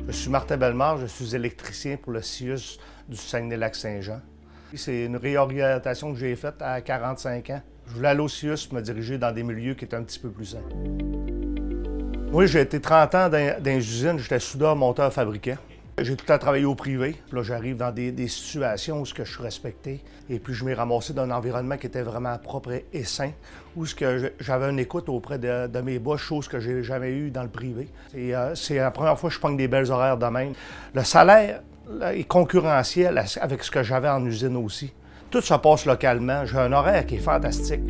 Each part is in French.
Je suis Martin Bellemare, je suis électricien pour le CIUS du Saguenay-Lac-Saint-Jean. C'est une réorientation que j'ai faite à 45 ans. Je voulais aller au CIUS pour me diriger dans des milieux qui étaient un petit peu plus sains. Moi, j'ai été 30 ans dans les usines, j'étais soudeur, monteur, fabricant. J'ai tout le temps travaillé au privé. Là, j'arrive dans des situations où je suis respecté. Et puis, je m'ai ramassé dans un environnement qui était vraiment propre et sain, où j'avais une écoute auprès de mes boss, chose que j'ai jamais eue dans le privé. C'est la première fois que je pogne des belles horaires de même. Le salaire là, est concurrentiel avec ce que j'avais en usine aussi. Tout se passe localement. J'ai un horaire qui est fantastique.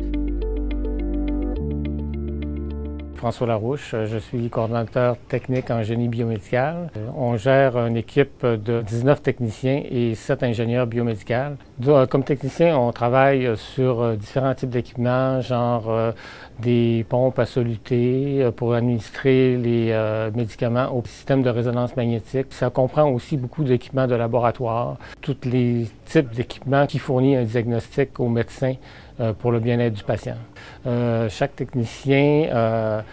François Larouche, je suis coordonnateur technique en génie biomédical. On gère une équipe de 19 techniciens et 7 ingénieurs biomédicaux. Comme technicien, on travaille sur différents types d'équipements, genre des pompes à soluté pour administrer les médicaments au système de résonance magnétique. Ça comprend aussi beaucoup d'équipements de laboratoire, tous les types d'équipements qui fournissent un diagnostic au médecin pour le bien-être du patient. Chaque technicien a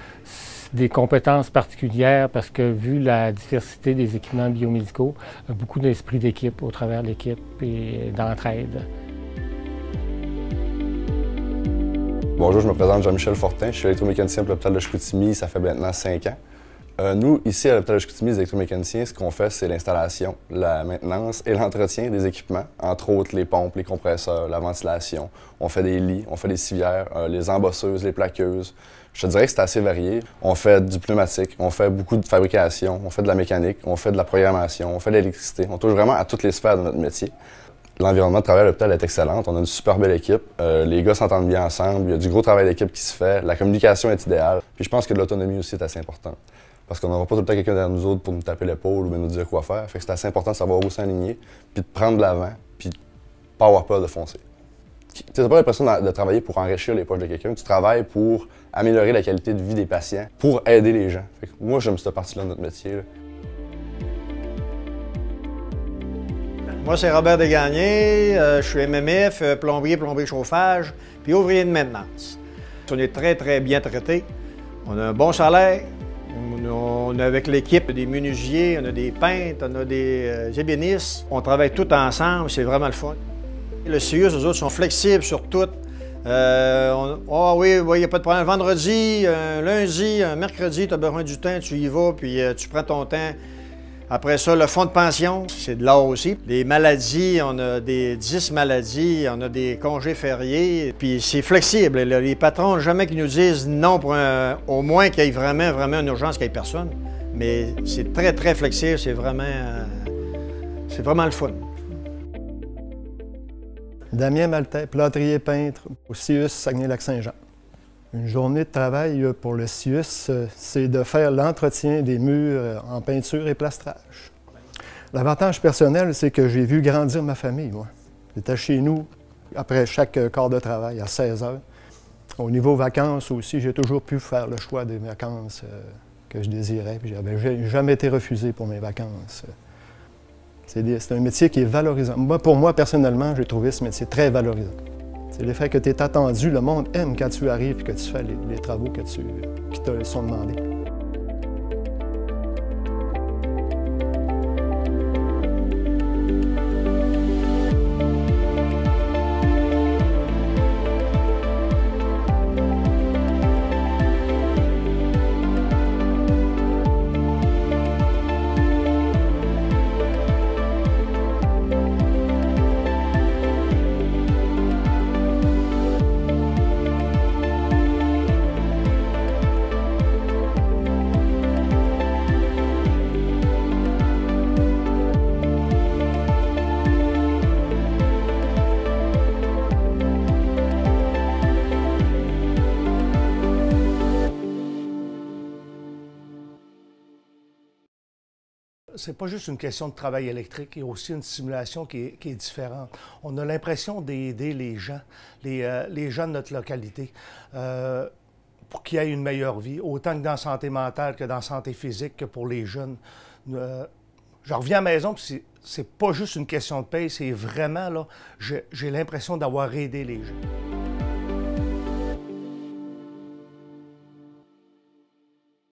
des compétences particulières parce que, vu la diversité des équipements biomédicaux, beaucoup d'esprit d'équipe au travers de l'équipe et d'entraide. Bonjour, je me présente Jean-Michel Fortin, je suis électromécanicien pour l'hôpital de Chicoutimi, ça fait maintenant 5 ans. Nous, ici à l'hôpital de Chicoutimi, les électromécaniciens, ce qu'on fait, c'est l'installation, la maintenance et l'entretien des équipements, entre autres les pompes, les compresseurs, la ventilation. On fait des lits, on fait des civières, les embosseuses, les plaqueuses. Je te dirais que c'est assez varié. On fait du pneumatique, on fait beaucoup de fabrication, on fait de la mécanique, on fait de la programmation, on fait de l'électricité. On touche vraiment à toutes les sphères de notre métier. L'environnement de travail à l'hôpital est excellent, on a une super belle équipe, les gars s'entendent bien ensemble, il y a du gros travail d'équipe qui se fait, la communication est idéale, puis je pense que l'autonomie aussi est assez importante. Parce qu'on n'aura pas tout le temps quelqu'un derrière nous autres pour nous taper l'épaule ou nous dire quoi faire. Fait que c'est assez important de savoir où s'aligner, puis de prendre de l'avant, puis de pas avoir peur de foncer. Tu n'as pas l'impression de travailler pour enrichir les poches de quelqu'un, tu travailles pour améliorer la qualité de vie des patients, pour aider les gens. Fait que moi, j'aime cette partie-là de notre métier. Là. Moi, c'est Robert Desgagnés, je suis MMF, plombier chauffage, puis ouvrier de maintenance. On est très, très bien traités. On a un bon salaire. On a avec l'équipe des menuisiers, on a des peintres, on a des ébénistes. On travaille tout ensemble, c'est vraiment le fun. Le CIUS, eux autres, sont flexibles sur tout. Oui, il n'y a pas de problème. Vendredi, lundi, mercredi, tu as besoin du temps, tu y vas, puis tu prends ton temps. Après ça, le fonds de pension, c'est de l'or aussi. Les maladies, on a des 10 maladies, on a des congés fériés, puis c'est flexible. Les patrons, jamais qu'ils nous disent non, au moins qu'il y ait vraiment une urgence, qu'il n'y ait personne. Mais c'est très, très flexible, c'est vraiment le fun. Damien Maltais, plâtrier peintre au CIUS Saguenay-Lac-Saint-Jean. Une journée de travail pour le CIUS, c'est de faire l'entretien des murs en peinture et plastrage. L'avantage personnel, c'est que j'ai vu grandir ma famille, moi. J'étais chez nous après chaque quart de travail, à 16 heures. Au niveau vacances aussi, j'ai toujours pu faire le choix des vacances que je désirais. Puis j'avais jamais été refusé pour mes vacances. C'est un métier qui est valorisant. Moi, pour moi, personnellement, j'ai trouvé ce métier très valorisant. C'est le fait que tu es attendu, le monde aime quand tu arrives et que tu fais les travaux qui te sont demandés. C'est pas juste une question de travail électrique, il y a aussi une stimulation qui est différente. On a l'impression d'aider les gens, les gens de notre localité, pour qu'ils aient une meilleure vie, autant que dans la santé mentale que dans la santé physique, que pour les jeunes. Je reviens à la maison, puis c'est pas juste une question de paye, c'est vraiment, là, j'ai l'impression d'avoir aidé les gens.